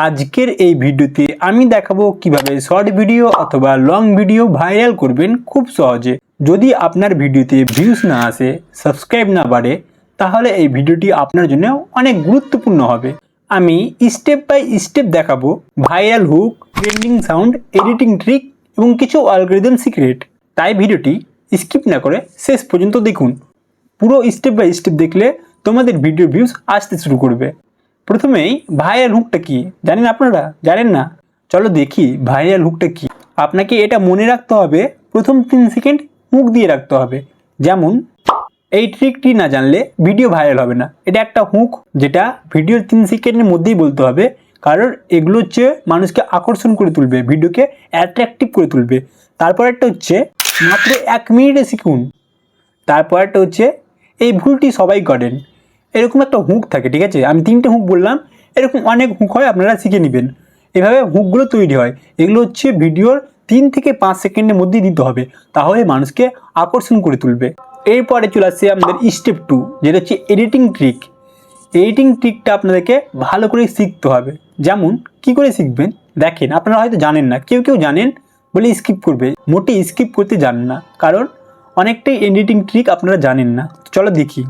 আজকের এই ভিডিওতে আমি দেখাবো কিভাবে শর্ট ভিডিও অথবা লং ভিডিও ভাইরাল করবেন খুব সহজে। যদি আপনার ভিডিওতে ভিউজ না আসে, সাবস্ক্রাইব না বাড়ে, তাহলে এই ভিডিওটি আপনার জন্য অনেক গুরুত্বপূর্ণ হবে। আমি স্টেপ বাই স্টেপ দেখাবো viral hook, trending sound, editing trick এবং কিছু অ্যালগরিদম সিক্রেট। তাই ভিডিওটি স্কিপ না করে শেষ পর্যন্ত দেখুন। পুরো স্টেপ বাই স্টেপ দেখলে তোমাদের ভিডিও ভিউজ আসতে শুরু করবে। প্রথমেই ভাইরাল হুকটা কি জানেন আপনারা? জানেন না? চলো দেখি ভাইরাল হুকটা কি। আপনাকে এটা মনে রাখতে হবে, প্রথম 3 সেকেন্ড মুখ দিয়ে রাখতে হবে। যেমন এই ট্রিকটি না জানলে ভিডিও ভাইরাল হবে না। এটা একটা হুক যেটা ভিডিওর 3 সেকেন্ডের মধ্যেই বলতে হবে, কারণ এগুলো হচ্ছে মানুষকে আকর্ষণ করে তুলবে, ভিডিওকে অ্যাট্রাকটিভ করে তুলবে। তারপর একটা হচ্ছে মাত্র 1 মিনিটে শিখুন। তারপর একটা হচ্ছে এই ভুলটি সবাই করেন। এরকম একটা হুক থাকে, ঠিক আছে? আমি 3টে হুক বললাম, এরকম অনেক হুক হয়, আপনারা শিখে নেবেন। এভাবে হুকগুলো তৈরি হয়। এগুলো হচ্ছে ভিডিওর 3 থেকে 5 সেকেন্ডের মধ্যেই দিতে হবে, তাহলে মানুষকে আকর্ষণ করে তুলবে। এরপরে চলে আসছে আমাদের স্টেপ 2, যেটা হচ্ছে এডিটিং ট্রিক। এডিটিং ট্রিকটা আপনাদেরকে ভালো করে শিখতে হবে। যেমন কি করে শিখবেন দেখেন, আপনারা হয়তো জানেন না, কেউ কেউ জানেন বলে স্কিপ করবে, মোটে স্কিপ করতে জানেন না, কারণ অনেকটাই এডিটিং ট্রিক আপনারা জানেন না। চলো দেখি।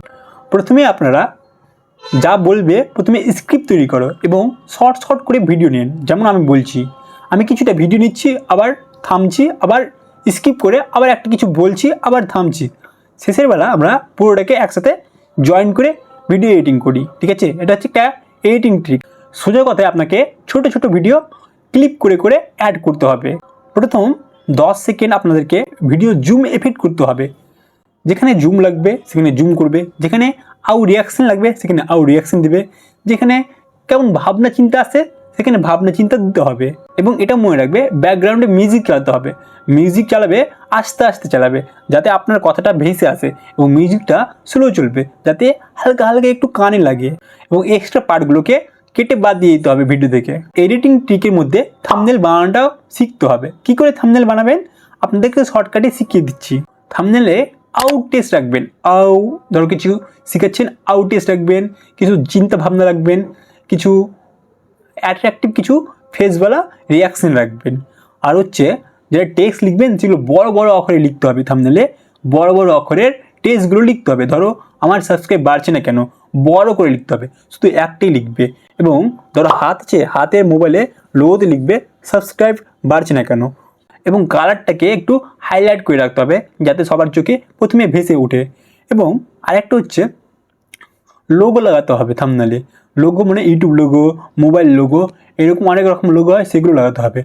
প্রথমে আপনারা যা বলবে, প্রথমে স্ক্রিপ্ট তৈরি করো এবং শর্ট শর্ট করে ভিডিও নেন। যেমন আমি বলছি, আমি কিছুটা ভিডিও নিচ্ছি, আবার থামছি, আবার স্কিপ করে আবার একটা কিছু বলছি, আবার থামছি। শেষের বেলা আমরা পুরোটাকে একসাথে জয়েন করে ভিডিও এডিটিং করি, ঠিক আছে? এটা হচ্ছে একটা এডিটিং ট্রিক। সোজা কথায় আপনাকে ছোট ছোট ভিডিও ক্লিপ করে করে অ্যাড করতে হবে। প্রথম 10 সেকেন্ড আপনাদেরকে ভিডিও জুম এফেক্ট করতে হবে। যেখানে জুম লাগবে সেখানে জুম করবে, যেখানে আউ রিয়াকশান লাগবে সেখানে আউ রিয়াকশান দিবে, যেখানে কেমন ভাবনা চিন্তা আসে সেখানে ভাবনা চিন্তা দিতে হবে। এবং এটা মনে রাখবে, ব্যাকগ্রাউন্ডে মিউজিক চালাতে হবে। মিউজিক চালাবে আস্তে আস্তে চালাবে, যাতে আপনার কথাটা ভেসে আসে, এবং মিউজিকটা স্লো চলবে, যাতে হালকা হালকা একটু কানে লাগে। এবং এক্সট্রা পার্টগুলোকে কেটে বাদ দিয়ে দিতে হবে ভিডিও থেকে। এডিটিং ট্রিকের মধ্যে থাম্বনেল বানানোটাও শিখতে হবে। কি করে থাম্বনেল বানাবেন আপনাদেরকে শর্টকাটে শিখিয়ে দিচ্ছি। থাম্বনেলে আউট টেস্ট রাখবেন। ধরো কিছু শিখাচ্ছেন, আউট টেস্ট রাখবেন, কিছু চিন্তা ভাবনা রাখবেন, কিছু অ্যাট্রাকটিভ কিছু ফেসওয়ালা রিয়াকশান রাখবেন। আর হচ্ছে যেটা টেক্সট লিখবেন সেগুলো বড় বড় অক্ষরে লিখতে হবে। থাম্বনেলে বড় বড় অক্ষরের টেক্সটগুলো লিখতে হবে। ধরো আমার সাবস্ক্রাইব বাড়ছে না কেন, বড় করে লিখতে হবে, শুধু একটাই লিখবে। এবং ধরো হাত আছে, হাতের মোবাইলে লোগোতে লিখবে সাবস্ক্রাইব বাড়ছে না কেন। এবং কালারটাকে একটু হাইলাইট করে রাখতে হবে, যাতে সবার চোখে প্রথমে ভেসে ওঠে। এবং আরেকটা হচ্ছে লোগো লাগাতে হবে থাম্বনেলে। লোগো মানে ইউটিউব লোগো, মোবাইল লোগো, এরকম অনেক রকম লোগো হয়, সেগুলো লাগাতে হবে।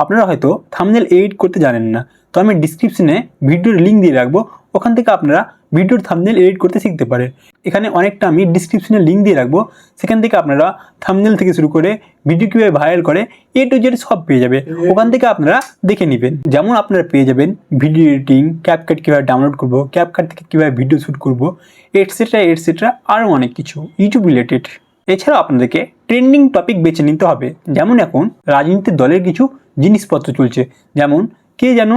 আপনারা হয়তো থাম্বনেল এডিট করতে জানেন না, তো আমি ডিসক্রিপশনে ভিডিওর লিঙ্ক দিয়ে রাখবো, ওখান থেকে আপনারা ভিডিওর থাম্বনেল এডিট করতে শিখতে পারেন। এখানে অনেকটা আমি ডিসক্রিপশনে লিঙ্ক দিয়ে রাখবো, সেখান থেকে আপনারা থাম্বনেল থেকে শুরু করে ভিডিও কীভাবে ভাইরাল করে A to Z সব পেয়ে যাবে। ওখান থেকে আপনারা দেখে নেবেন। যেমন আপনারা পেয়ে যাবেন ভিডিও এডিটিং, ক্যাপকাট কীভাবে ডাউনলোড করবো, ক্যাপকাট থেকে কীভাবে ভিডিও শ্যুট করবো, এটসেট্রা এটসেট্রা, আরও অনেক কিছু ইউটিউব রিলেটেড। এছাড়াও আপনাদেরকে ট্রেন্ডিং টপিক বেছে নিতে হবে। যেমন এখন রাজনীতির দলের কিছু জিনিসপত্র চলছে, যেমন কে যেন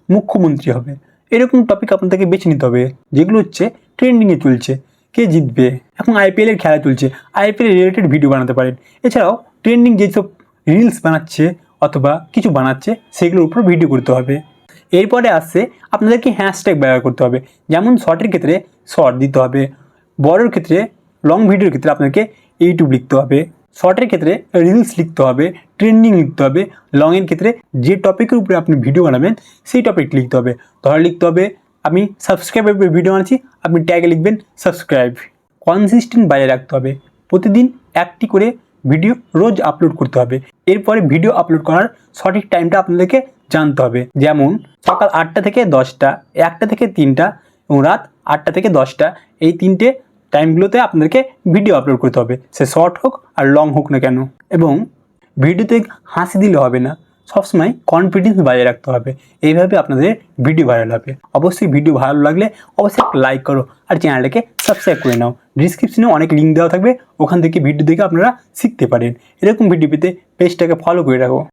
মুখ্যমন্ত্রী হবে, এরকম টপিক আপনাদেরকে বেছে নিতে হবে, যেগুলো হচ্ছে ট্রেন্ডিংয়ে চলছে। কে জিতবে, এখন IPL-এর খেলা চলছে, IPL রিলেটেড ভিডিও বানাতে পারেন। এছাড়াও ট্রেন্ডিং যেসব রিলস বানাচ্ছে অথবা কিছু বানাচ্ছে, সেগুলোর উপর ভিডিও করতে হবে। এরপরে আসছে আপনাদেরকে হ্যাশট্যাগ ব্যবহার করতে হবে। যেমন শর্টের ক্ষেত্রে শর্ট দিতে হবে, বড়োর ক্ষেত্রে লং ভিডিওর ক্ষেত্রে আপনাকে ইউটিউব লিখতে হবে, শর্টের ক্ষেত্রে রিলস লিখতে হবে, ট্রেন্ডিং লিখতে হবে, লংয়ের ক্ষেত্রে যে টপিকের উপরে আপনি ভিডিও বানাবেন সেই টপিক লিখতে হবে। ধরে লিখতে হবে আমি সাবস্ক্রাইবের উপরে ভিডিও বানাচ্ছি, আপনি ট্যাগে লিখবেন সাবস্ক্রাইব। কনসিস্টেন্ট বজায় রাখতে হবে, প্রতিদিন একটি করে ভিডিও রোজ আপলোড করতে হবে। এরপরে ভিডিও আপলোড করার সঠিক টাইমটা আপনাদেরকে জানতে হবে। যেমন সকাল 8টা থেকে 10টা, 1টা থেকে 3টা এবং রাত 8টা থেকে 10টা, এই 3টে টাইমগুলোতে আপনাদেরকে ভিডিও আপলোড করতে হবে, সে শর্ট হোক আর লং হোক না কেন। এবং ভিডিওতে হাসি দিলে হবে না, সবসময় কনফিডেন্স বজায় রাখতে হবে। এইভাবে আপনাদের ভিডিও ভাইরাল হবে। অবশ্যই ভিডিও ভালো লাগলে অবশ্যই একটা লাইক করো আর চ্যানেলটাকে সাবস্ক্রাইব করে নাও। ডিসক্রিপশনে অনেক লিঙ্ক দেওয়া থাকবে, ওখান থেকে ভিডিও দেখে আপনারা শিখতে পারেন। এরকম ভিডিও পেতে পেজটাকে ফলো করে রাখো।